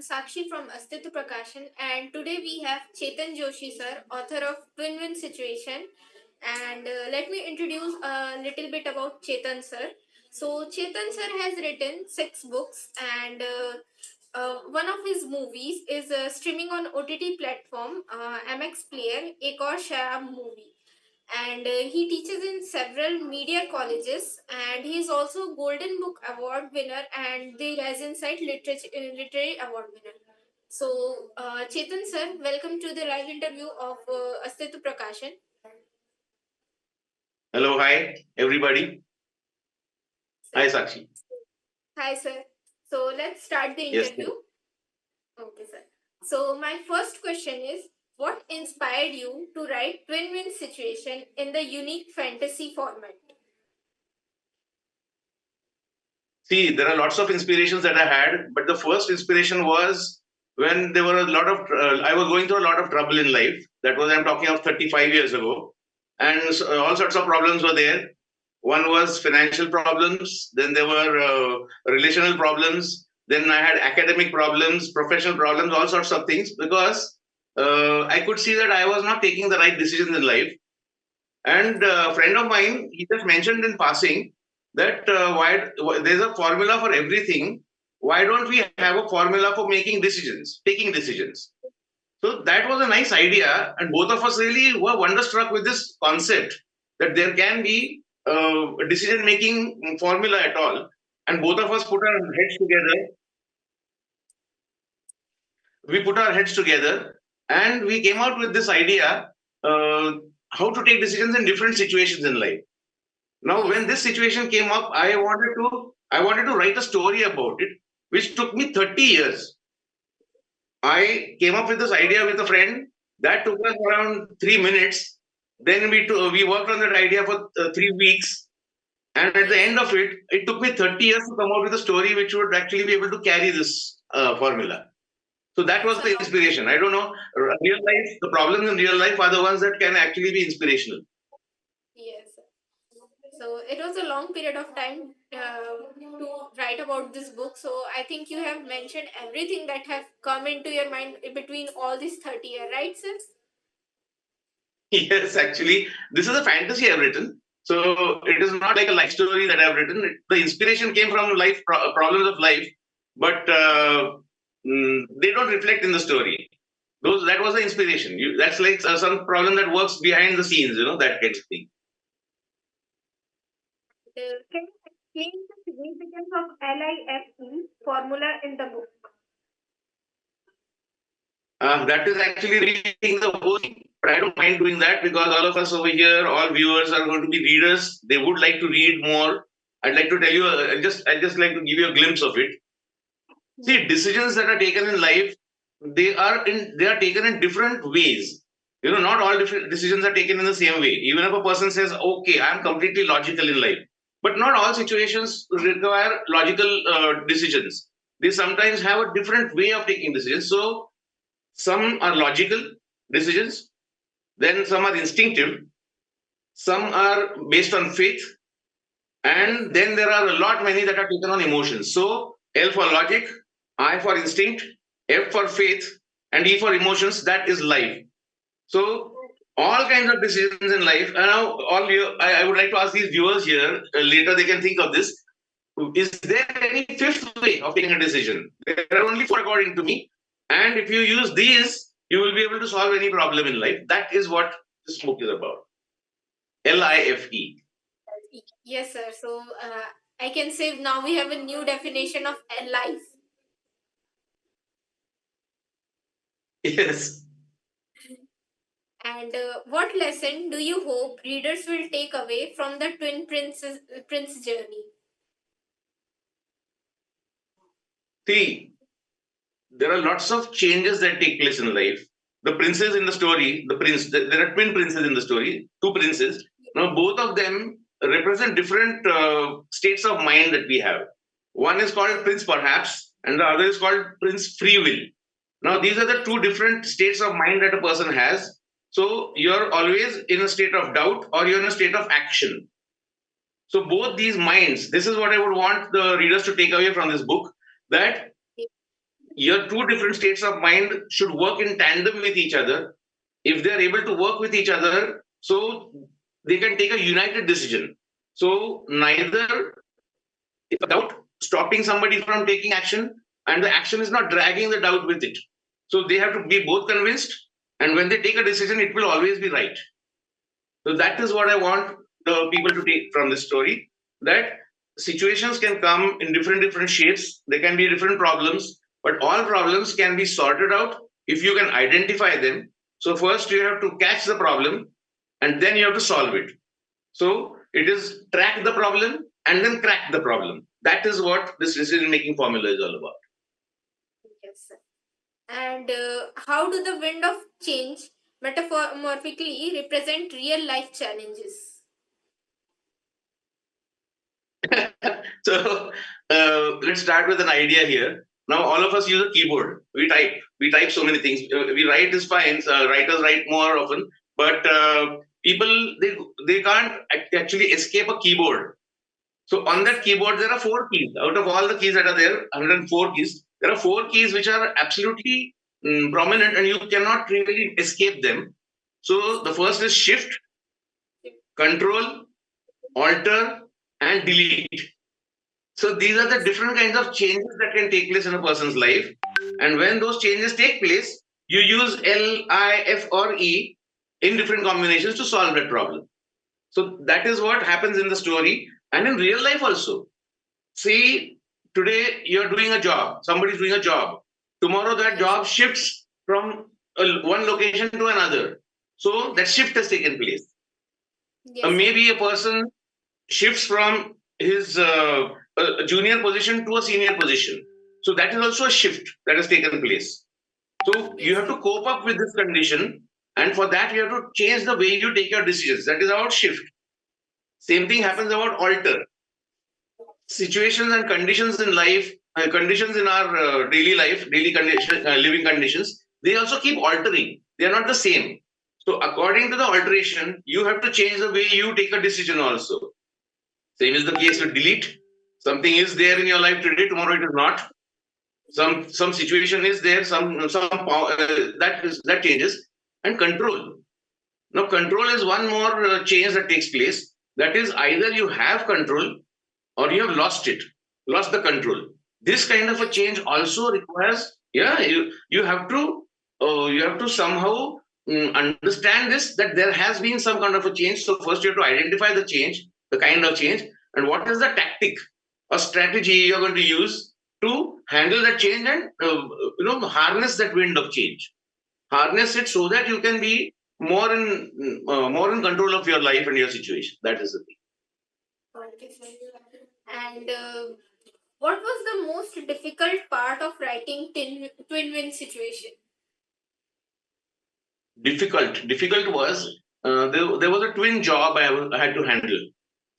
Sakshee from Astitya Prakashan, and today we have Chetaan Joshii sir, author of Win-Win Situation. And let me introduce a little bit about Chetan sir. So Chetan sir has written 6 books, and one of his movies is streaming on OTT platform MX Player, Ek Aur Shayab movie, and he teaches in several media colleges, and he is also Golden Book Award winner and the Rise Insight Literary Award winner. So, Chetan sir, welcome to the live interview of Astitya Prakashan. Hello, hi, everybody. Hi, Sakshee. Hi, sir. So, let's start the Yes, interview. Okay, sir. So, my first question is, what inspired you to write Win-Win Situation in the unique fantasy format? See, there are lots of inspirations that I had, but the first inspiration was when there were a lot of, I was going through a lot of trouble in life. That was, I'm talking of 35 years ago. And all sorts of problems were there. One was financial problems, then there were relational problems, then I had academic problems, professional problems, all sorts of things, because I could see that I was not taking the right decisions in life. And a friend of mine, he just mentioned in passing that there's a formula for everything. Why don't we have a formula for making decisions, taking decisions? So that was a nice idea, and both of us really were wonderstruck with this concept that there can be a decision-making formula at all. And both of us put our heads together. We put our heads together, and we came out with this idea uh, how to take decisions in different situations in life. Now, when this situation came up, I wanted to write a story about it, which took me 30 years. I came up with this idea with a friend. That took us around 3 minutes. Then we worked on that idea for 3 weeks. And at the end of it, it took me 30 years to come out with a story which would actually be able to carry this formula. So that was the inspiration. I don't know, real life, the problems in real life are the ones that can actually be inspirational. Yes. So it was a long period of time to write about this book. So I think you have mentioned everything that have come into your mind between all these 30 years, right, sir? Yes, actually, this is a fantasy I've written. So it is not like a life story that I've written. The inspiration came from life problems of life, but they don't reflect in the story. That was the inspiration. That's like some problem that works behind the scenes, that kind of thing. Can you explain the significance of L.I.F.E formula in the book? That is actually reading the whole thing. But I don't mind doing that because all of us over here, all viewers are going to be readers. They would like to read more. I'd like to tell you, I just like to give you a glimpse of it. See, decisions that are taken in life, they are taken in different ways. Not all different decisions are taken in the same way. Even if a person says, "Okay, I'm completely logical in life," but not all situations require logical decisions. They sometimes have a different way of taking decisions. So some are logical decisions, then some are instinctive, some are based on faith, and then there are a lot many that are taken on emotions. So L for logic, I for instinct, F for faith, and E for emotions. That is life. So all kinds of decisions in life. And now I would like to ask these viewers here. Later they can think of this. Is there any fifth way of taking a decision? There are only four according to me. And if you use these, you will be able to solve any problem in life. That is what this book is about. L-I-F-E. Yes, sir. So I can say now we have a new definition of life. Yes. And what lesson do you hope readers will take away from the Prince journey? See, there are lots of changes that take place in life. The princes in the story, there are twin princes in the story, two princes. Now, both of them represent different states of mind that we have. One is called Prince Perhaps, and the other is called Prince Freewill. Now, these are the two different states of mind that a person has. So, you're always in a state of doubt or you're in a state of action. So, both these minds, this is what I would want the readers to take away from this book, that your two different states of mind should work in tandem with each other. If they are able to work with each other, so they can take a united decision. So neither is a doubt stopping somebody from taking action, and the action is not dragging the doubt with it. So they have to be both convinced, and when they take a decision, it will always be right. So that is what I want the people to take from this story. That situations can come in different shapes. There can be different problems, but all problems can be sorted out if you can identify them. So first you have to catch the problem, and then you have to solve it. So it is track the problem and then crack the problem. That is what this decision making formula is all about. Yes, sir. And how do the wind of change metaphorically represent real life challenges? So let's start with an idea here. Now all of us use a keyboard. We type. We type so many things. We write is fine. Writers write more often, but people they can't actually escape a keyboard. So on that keyboard there are four keys. Out of all the keys that are there, 104 keys, there are four keys which are absolutely prominent, and you cannot really escape them. So the first is shift, control, alter, and delete. So these are the different kinds of changes that can take place in a person's life. And when those changes take place, you use L, I, F, or E in different combinations to solve that problem. So that is what happens in the story and in real life also. See, today you're doing a job, somebody's doing a job. Tomorrow that job shifts from one location to another. So that shift has taken place. Yes, sir. Maybe a person shifts from his junior position to a senior position. So that is also a shift that has taken place. So you Yes, have sir. to cope up with this condition, and for that you have to change the way you take your decisions. That is about shift. Same thing Yes. happens about alter. Situations and conditions in life, conditions in our daily life, daily condition, living conditions, they also keep altering. They are not the same. So according to the alteration, you have to change the way you take a decision also. Same is the case with delete. Something is there in your life today, tomorrow it is not. Some situation is there, some that changes. And control. Now control is one more change that takes place. That is either you have control or you have lost it, lost the control. This kind of a Yes. change also requires, yeah, you have to somehow understand this, that there has been some kind of a change. So first you have to identify the change, the kind of change, and what is the tactic or strategy you're going to use to handle that change and harness that wind of change, harness it so that you can be more in control of your life and your situation. That is the thing. Okay, sir. And what was the most difficult part of writing twin win situation? Difficult was there was a twin job I had to handle.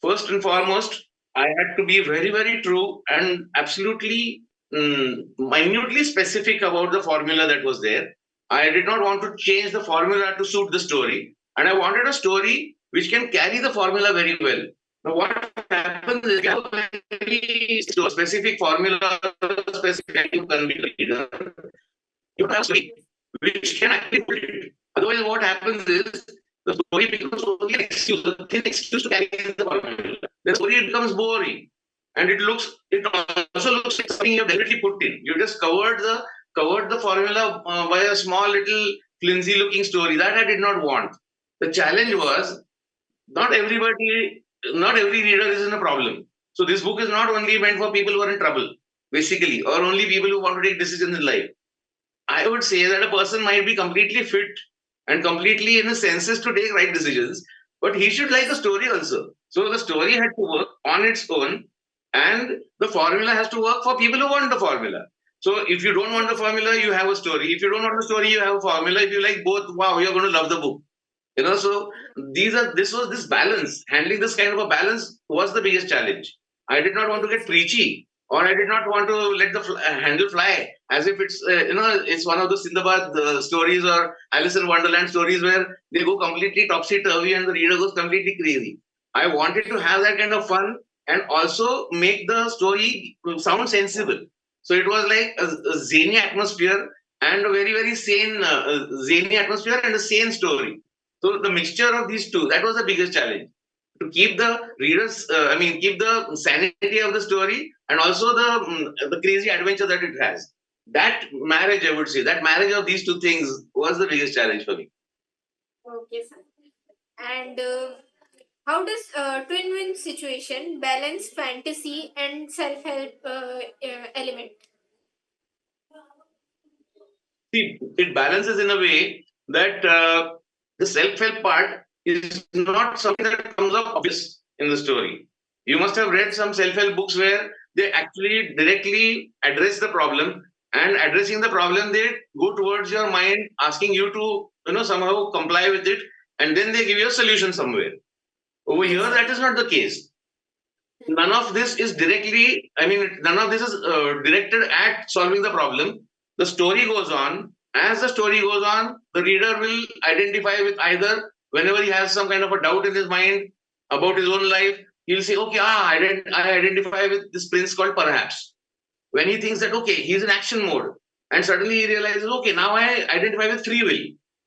First and foremost, I had to be very, very true and absolutely minutely specific about the formula that was there. I did not want to change the formula to suit the story, and I wanted a story which can carry the formula very well. Now, what happens is you have a very specific formula, specific you can be leader. You have a story which can actually put it. Otherwise, what happens is the story becomes only an excuse, a thin excuse to carry the formula. The story becomes boring, and it also looks like something you have deliberately put in. You just covered the formula by a small little flimsy looking story that I did not want. The challenge Yes. was not everybody, not every reader is in a problem. So this book is not only meant for people who are in trouble, basically, or only people who want to take decisions in life. I would say that a person might be completely fit and completely in his senses to take right decisions, but he should like the Yes. story also. So the story had to work on its own, and the formula has to work for people who want the formula. So if you don't want the Yes. formula, you have a story. If you don't want the story, you have a formula. If you like both, wow, you're going to love the book. So this balance, handling this kind of a balance was the biggest challenge. I did not want to get preachy, or I did not want to let the handle fly as if it's one of the Sindbad stories or Alice in Wonderland stories where they go completely topsy turvy and the reader goes completely crazy. I wanted to have that kind of fun and also make the story sound sensible. So it was like a zany atmosphere and a very, very sane, zany atmosphere and a sane story. So the mixture of these two, that was the biggest challenge. To keep the readers, keep the sanity of the story and also the crazy adventure that it has. That marriage, I would say, that marriage of these two things was the biggest challenge for me. Okay, sir. And how does twin win situation balance fantasy and self help element? See, it balances in a way that the self-help part is not something that comes up obvious in the story. You must have read Yes. some self-help books where they actually directly address the problem, and addressing the problem, they go towards your mind, asking you to somehow comply with it, and then they give you a solution somewhere. Over Yes, here, sir. that is not the case. None of this is directly, none of this is directed at solving the problem. The story goes on. As the story goes on, the reader will identify with either whenever he has some kind of a doubt in his mind about his own life, he'll say, okay, I identify with this prince called Perhaps. When he thinks that, okay, he's in action mode, and suddenly he realizes, okay, now I identify with free will.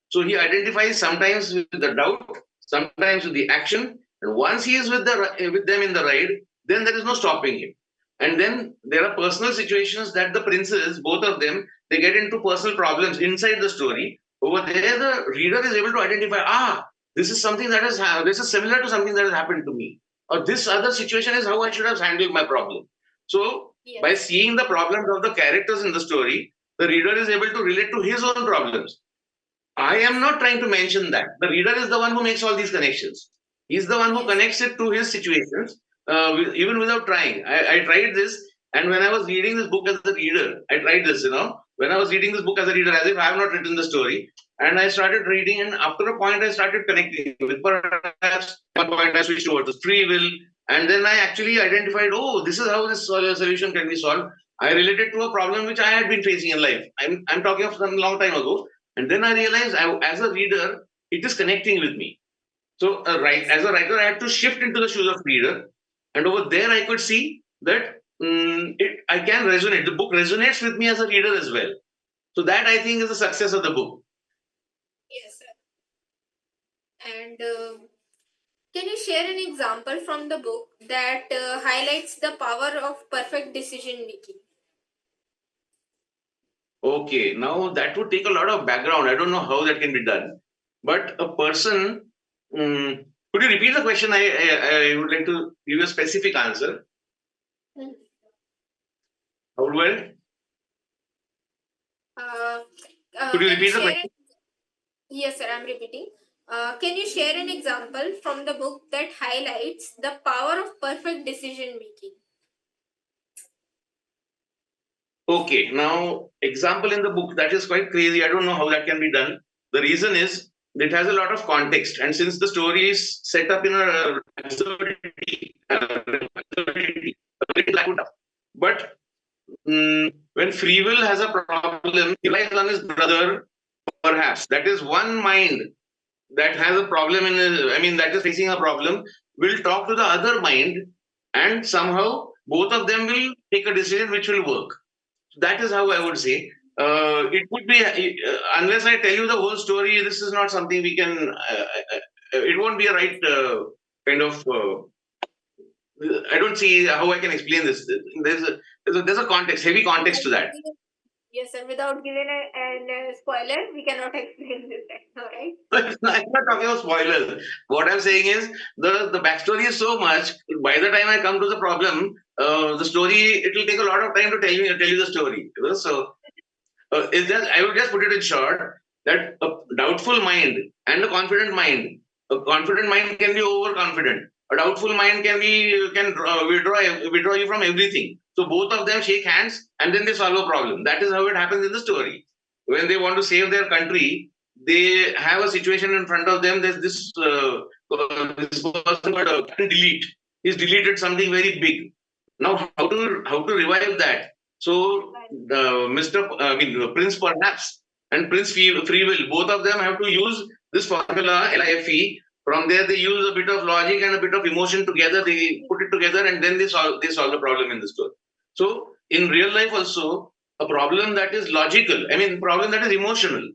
So he identifies sometimes with the doubt, sometimes with the action, and once he is with them in the ride, then there is no stopping him. And then there are personal situations that the princes, both of them, they get into personal problems inside the story. Over there, the reader is able to identify, this is something that this is similar to something that has happened to me, or this other situation is how I should have handled my problem. So by Yes. seeing the problems of the characters in the story, the reader is able to relate to his own problems. I am Yes. not trying to mention that. The reader is the one who makes all these connections. He's the one who Yes. connects it to his situations, even without trying. I tried this, and when I was reading this book as a reader, I tried this. When I was reading this book as a reader, as if I have not written the story, and I started reading, and after a point, I started connecting with Perhaps. One point, I switched over to Freewill, and then I actually identified, oh, this is how this solution can be solved. I related to a problem which I had been facing in life. I'm talking of some long time ago, and then I realized, as a reader, it is connecting with me. So, Yes. as a writer, I had to shift into the shoes of reader, and over there, I could see that I can resonate. The book resonates with me as a reader as well. So that I think is the success of the book. Yes, sir. And can you share an example from the book that highlights the power of perfect decision making? Okay, now that would take a lot of background. I don't know how that can be done, but a person. Could you repeat the question? I would like to give you a specific answer. Hmm. How do I? Uh, Could you can you repeat the share? question? Yes, sir. I'm repeating. Can you share an example from the book that highlights the power of perfect decision making? Okay, now example in the book that is quite crazy. I don't know how that can be done. The reason is it has a lot of context, and since the story is set up in a absurdity, but when free will has a problem, he relies on his brother, perhaps. That is one mind that has a problem that is facing a problem, will talk to the other mind, and somehow both of them will take a decision which will work. That is how I would say. It would be unless I tell you the whole story. This is not something we can. It won't be a right kind of. I don't see how I can explain this. There's a context, heavy context to that. Yes, sir. Without giving an spoiler, we cannot explain this right now, right? I'm not talking about spoilers. What I'm saying is the backstory is so much. By the time I come to the problem, the story, it will take a lot of time to tell you the story. So is just I would just put it in short that a doubtful mind and a confident mind. A confident mind can be overconfident. A doubtful mind can withdraw you from everything. So both of them shake hands and then they solve a problem. That is how it happens in the story. When they want to save their country, they have a situation in front of them. There's this person called Captain Delete. He's deleted something very big. Now, how to revive that? So Mr. Prince perhaps and Prince Freewill, both of them have to use this formula L.I.F.E. From there, they use a bit of logic and a bit of emotion together. They put it together, and then they solve the problem in the story. So in real life also, a problem that is logical, I mean, problem that is emotional,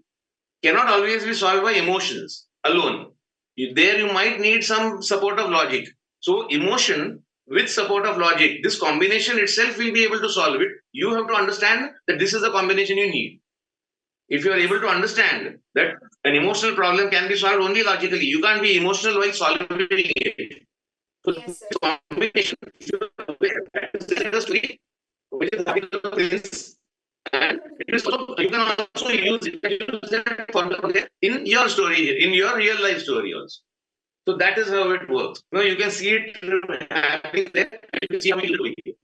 cannot always be solved by emotions alone. There you might need some support of logic. So emotion with support of logic, this combination itself will be able to solve it. You have to understand that this is the combination you need. If you are able to understand that an emotional problem can be solved only logically, you can't be emotional while solving it. So Yes, sir. this combination, if you are aware, that is there in the story, which is having the prince, and it is also, you can also use that formula in your story, in your real life story also. So that is how it works. You know, you can see it happening there, and you can see how you do it.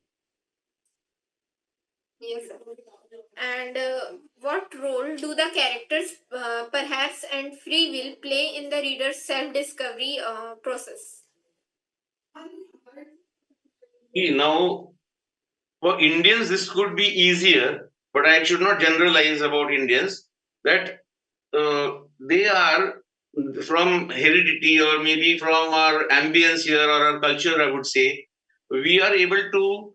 Yes, sir. And what role do the characters, perhaps, and free will play in the reader's self-discovery process? See, now for Indians, this could be easier, but I should not generalize about Indians that they are from heredity or maybe from our ambience here or our culture, I would say, we are able to,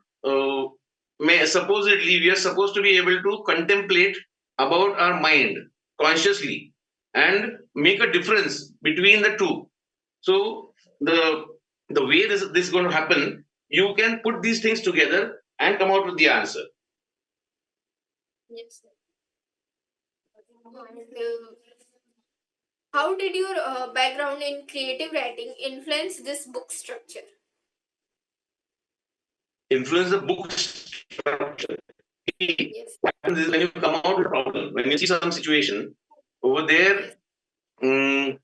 supposedly, we are supposed to be able to contemplate about our mind consciously and make a difference between the two. So the way this is going to happen, you can put these things together and come out with the answer. Yes, sir. And, how did your background in creative writing influence this book structure? Influence the book structure. Yes. What happens is when you come out with a problem, when you see some situation over there, Yes. mm,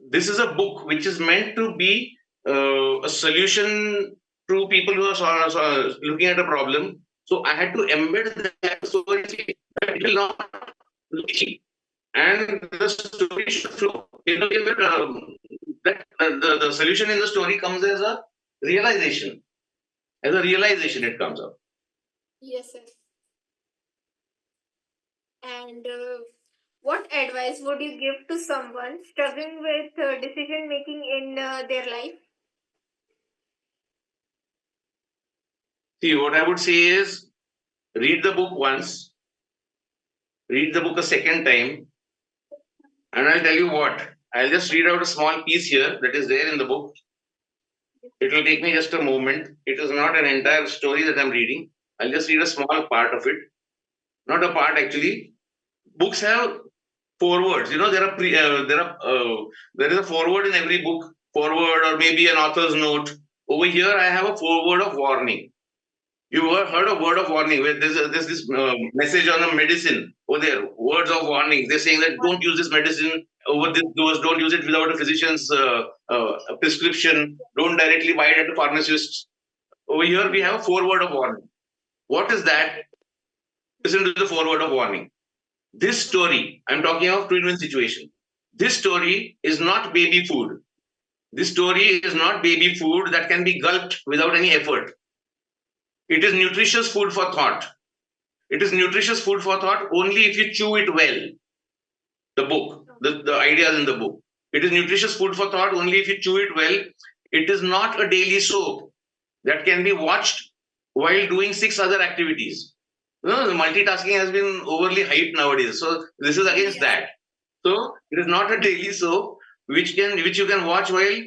this is a book which is meant to be a solution to people who are looking at a problem. So I had to embed that story that it will not look easy. And the story should flow in a way where that the solution in the story comes as a realization. As a realization, it comes out. Yes, sir. And what advice would you give to someone struggling with decision making in their life? See, what I would say is read the book once, read the book a second time, and I'll tell you what. I'll just read out a small piece here that is there in the book. It will take me just a moment. It is not an entire story that I'm reading. I'll just read a small part of it. Not a part actually. Books have forewords. You know, there is a foreword in every book. Foreword or maybe an author's note. Over here, I have a foreword of warning. You heard a word of warning where there's this message on a medicine over there, words of warning. They're saying that don't use this medicine over this dose, don't use it without a physician's prescription, don't directly buy it at the pharmacist. Over here, we have a foreword of warning. What is that? Listen to the foreword of warning. This story, I'm talking of twin situation. This story is not baby food. This story is not baby food that can be gulped without any effort. It is nutritious food for thought. It is nutritious food for thought only if you chew it well. The book, the ideas in the book. It is nutritious food for thought only if you chew it well. It is not a daily soap that can be watched while doing six other activities. No, the multitasking has been overly hyped nowadays. So this is against Yes. that. So it is not a daily soap which you can watch while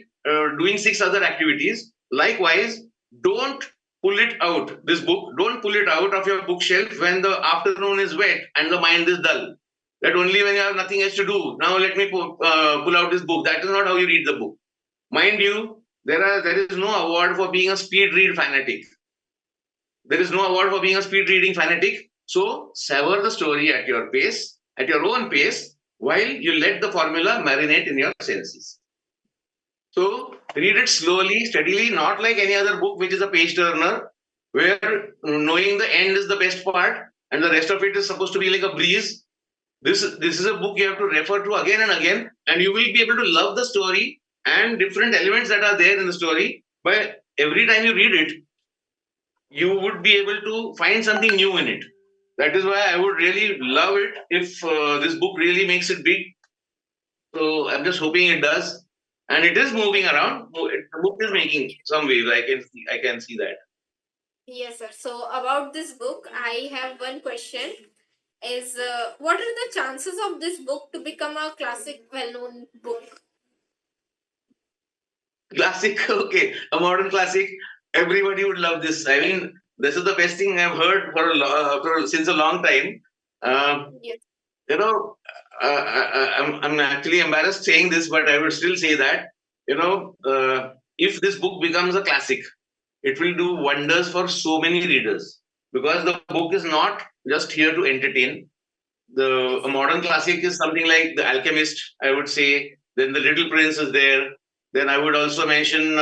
doing six other activities. Likewise, don't pull it out. This book, don't pull it out of your bookshelf when the afternoon is wet and the mind is dull. That only when you have nothing else to do. Now let me pull out this book. That is not how you read the book. Mind you, there is no award for being a speed read fanatic. There is no award for being a speed reading fanatic. So savor the story at your pace, at your own pace, while you let the formula marinate in your senses. So read it slowly, steadily, not like any other book which is a page turner, where knowing the end is the best part and the rest of it is supposed to be like a breeze. This is a book you have to refer to again and again, and you will be able to love the story and different elements that are there in the story. But every time you read it, you would be able to find something new in it. That is why I would really love it if this book really makes it big. So I'm just hoping it does, and it is moving around. The book is making some waves. I can see that. Yes, sir. So about this book, I have one question. Is what are the chances of this book to become a classic, well-known book? Classic, okay, a modern classic. Everybody would love this. I mean, this is the best thing I've heard since a long time. Uh, Yes. you know, I'm actually embarrassed saying this, but I would still say that, if this book becomes a classic, it will do wonders for so many readers, because the book is not just here to entertain. A Yes. modern classic is something like The Alchemist, I would say. Then The Little Prince is there. Then I would also mention,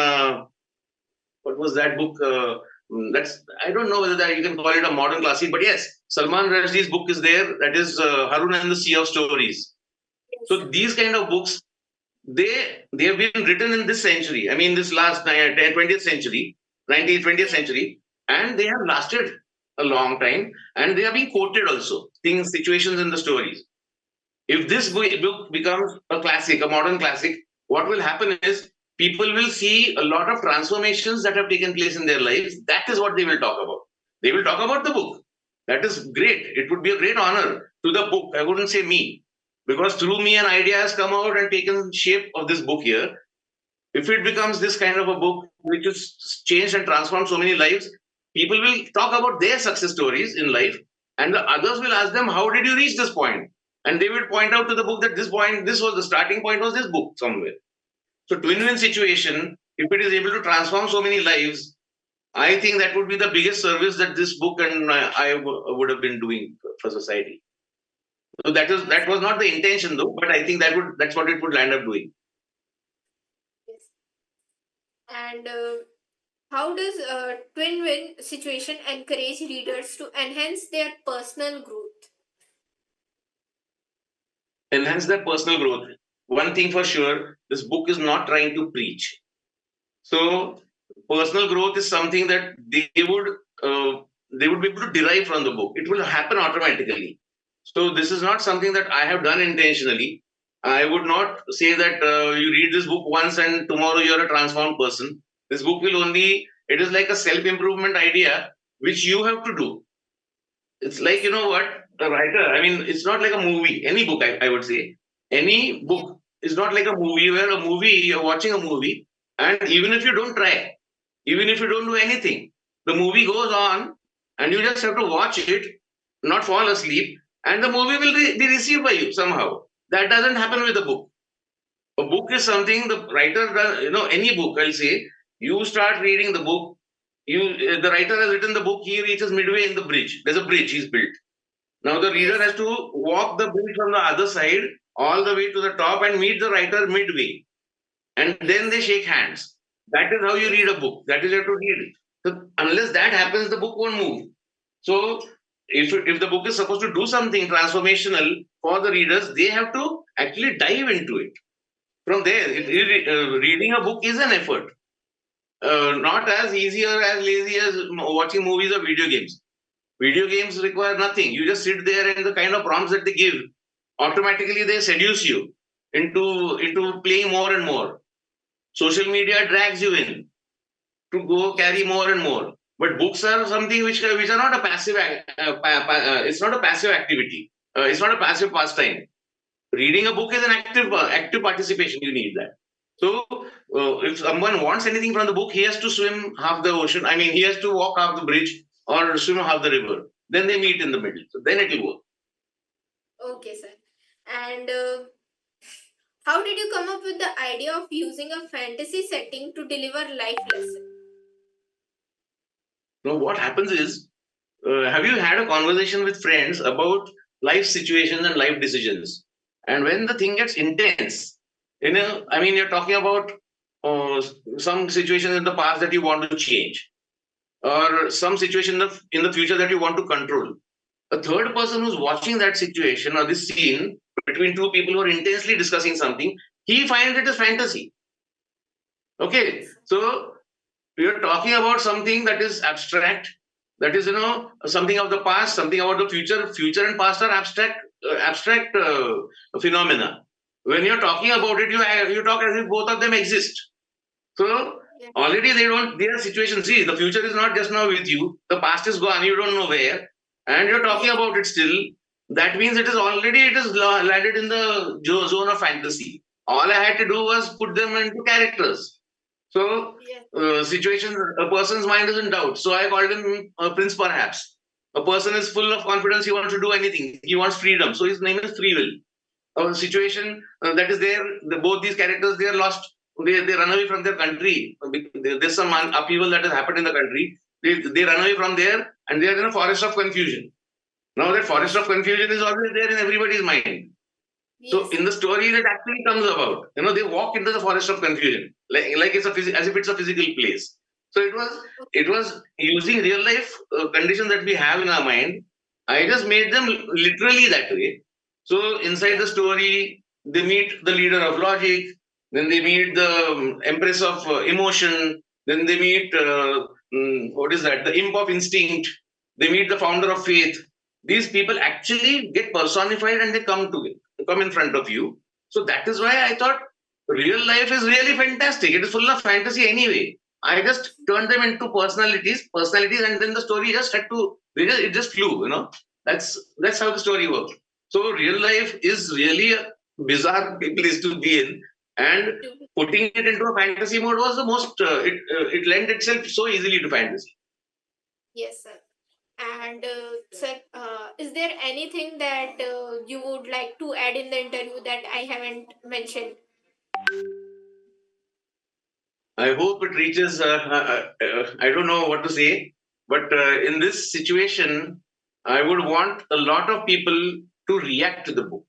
what was that book? That's I don't know whether that you can call it a modern classic, but yes, Salman Rushdie's book is there. That is Harun and the Sea of Stories. Yes, So sir. these kind of books, they have been written in this century. I mean, this last 20th century, 19th, 20th Yes. century, and they have lasted a long time, and they are being quoted also. Things, situations in the stories. If this Yes. book becomes a classic, a modern classic, what will happen is people will see a lot of transformations that have taken place in their lives. That is what they will talk about. They will talk about the book. That is great. It would be a great honor to the book. I wouldn't say me, because through me an idea has come out and taken shape of this book here. If it Yes. becomes this kind of a book which has changed and transformed so many lives, people will talk about their success stories in life, and the others will ask them, how did you reach this point? And they will point out to the book that this point, this was the starting point, was this book somewhere. So twin Yes. win situation, if it is able to transform so many lives, I think that would be the biggest service that this book and would have been doing for society. So Yes. that was not the intention though, but I think that's what it would land up doing. Yes. And how does a twin win situation encourage readers to enhance their personal growth? Enhance their personal growth. One thing for sure, this book is not trying to preach. So personal growth is something that they would be able to derive from the book. It will happen automatically. So this is not something that I have done intentionally. I would not say that you read this book once and tomorrow you're a transformed person. This book will only, it is like a self improvement idea which you have to do. It's like, Yes. you know what, the writer, I mean, it's not like a movie. Any book, I would say, any Yes. book is not like a movie where a movie, you're watching a movie, and even if you don't try, even if you don't do anything, the movie goes on, and you just have to watch it, not fall asleep, and the movie will be received by you somehow. That doesn't happen with a book. A book is something the writer does, any book, I'll say, you start reading the book, the writer has written the book, he reaches midway in the bridge. There's a bridge he's built. Now the reader Yes. has to walk the bridge from the other side all the way to the top and meet the writer midway. And then they Yes. shake hands. That is how you Yes. read a book. That is how to read it. So unless that happens, the book won't move. So if the book is supposed to do something transformational for the readers, they have to actually dive into it. From there, Yes. reading a book is an effort. Not as easy or as lazy as watching movies or video games. Video games require nothing. You just sit there and the kind of prompts that they give, automatically they seduce you into playing more and more. Social media drags you in to go Yes. carry more and more. But books are something which are not a passive. It's not a passive activity. It's not a passive pastime. Reading a book is an active participation. You need that. So if someone wants anything from the book, he has to swim half the ocean. I mean, he has to walk half the bridge or swim half the river. Then they meet in the middle. So then it will work. Okay, sir. And how did you come up with the idea of using a fantasy setting to deliver life lesson? Now, what happens is, have you had a conversation with friends about life situations and life decisions? And when the thing gets intense, I mean, you're talking about uh, some situations in the past that you want to change, or some situation in the future that you want to control. A third person who's watching that situation or this scene between two people who are intensely discussing something, he finds it as fantasy. Okay, Yes. so we are talking about something that is abstract, that is, something of the past, something about the future. Future and past are abstract phenomena. When you're talking about it, you talk as if both of them exist. So Already their situation. See, the future is not just now with you. The past is gone. You don't know where, and you're talking about it still. That means it is landed in the zone of fantasy. All I had to do was put them into characters. So, situations, a person's mind is in doubt. So I called him Prince perhaps. A person is full of confidence. He wants to do anything. He wants freedom. So his name is Freewill. A situation that is there. Both these characters, they are lost. They run away from their country. There's some upheaval that has happened in the country. They run away from there and they are in a forest of confusion. Now that forest of confusion is always there in everybody's mind. So in the story, that actually comes about. They walk into the forest of confusion, like it's as if it's a physical place. So it was using real life conditions that we have in our mind. I just made them literally that way. So inside the story, they meet the leader of logic, then they meet the empress of emotion, then they meet what is that? The imp of instinct. They meet the founder of faith. These people actually get personified and they come in front of you. So that is why I thought real life is really fantastic. It is full of fantasy anyway. I just turned them into personalities, and then the story just had to. It just flew. That's how the story works. So real life is really a bizarre place to be in, and putting it into a fantasy mode was the most. It lent itself so easily to fantasy. Yes, sir. And sir, is there anything that you would like to add in the interview that I haven't mentioned? I hope it reaches. I don't know what to say, but in this situation, I would want a lot of people to react to the book.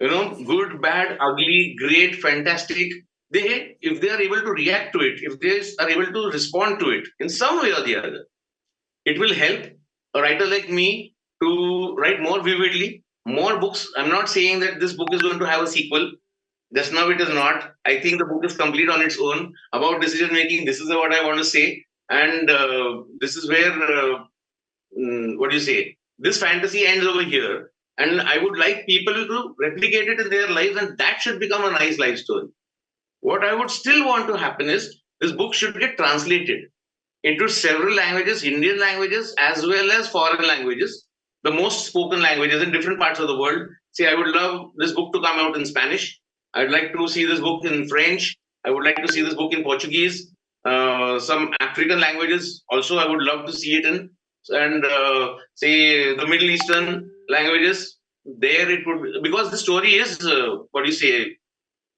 Good, bad, ugly, great, fantastic. If they are able to react to it, if they are able to respond to it in some way or the other, it will help a writer like me to write more vividly, more books. I'm not saying that this book is going to have a sequel. Just now it is not. I think the book is complete on its own. About decision making, this is what I want to say. And this is where, what do you say? This fantasy ends over here. And I would like people to replicate it in their lives, and that should become a nice life story. What I would still want to happen is this book should get translated into several languages, Indian languages, as well as foreign languages, the most spoken languages in different parts of the world. See, I would love this book to come out in Spanish. I'd like to see this book in French. I would like to see this book in Portuguese. Some African languages also, I would love to see it in. And say the Middle Eastern languages. There it would, because the story is, what do you say?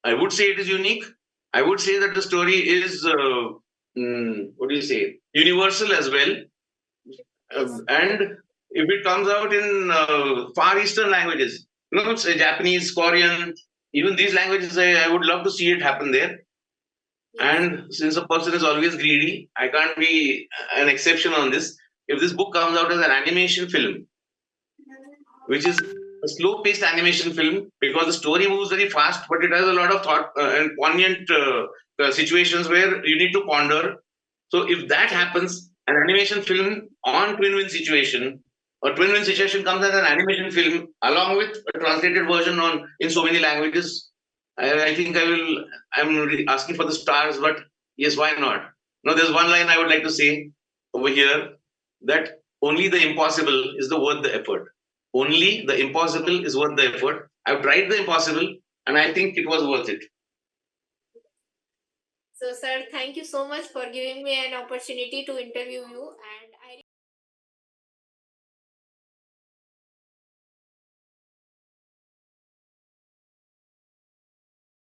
I would say it is unique. I would say that the story is, what do you say, universal as well. And if it comes out in Far Eastern languages, say Japanese, Korean, even these languages, I would love to see it happen there. And since a person is always greedy, I can't be an exception on this. If this book comes out as an animation film, which is a slow-paced animation film, because the story moves very fast, but it has a lot of thought and poignant situations where you need to ponder. So if that happens, an animation film on Twin Win situation, or Twin Win situation comes as an animation film along with a translated version on in so many languages, I think I'm asking for the stars, but yes, why not? Now, there's one line I would like to say over here, that only the impossible is the worth the effort. Only the impossible is worth the effort. I've tried the impossible and I think it was worth it. So, sir, thank you so much for giving me an opportunity to interview you. And